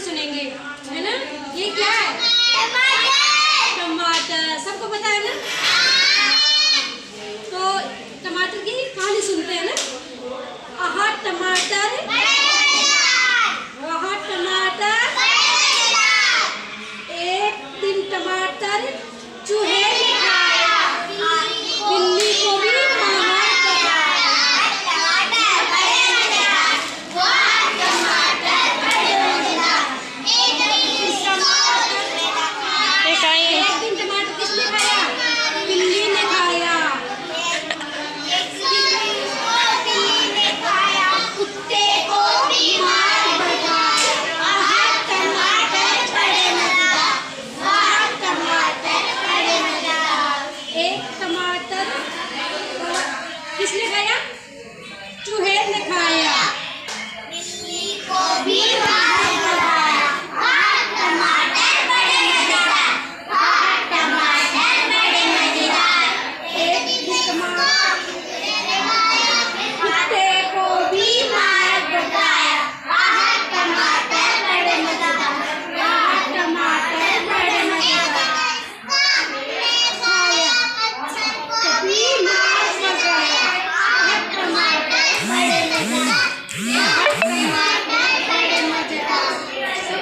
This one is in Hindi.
सुनेंगे, है ना। ये क्या है? टमाटर। सबको पता है ना। तो टमाटर की कहानी सुनते हैं ना। आहा टमाटर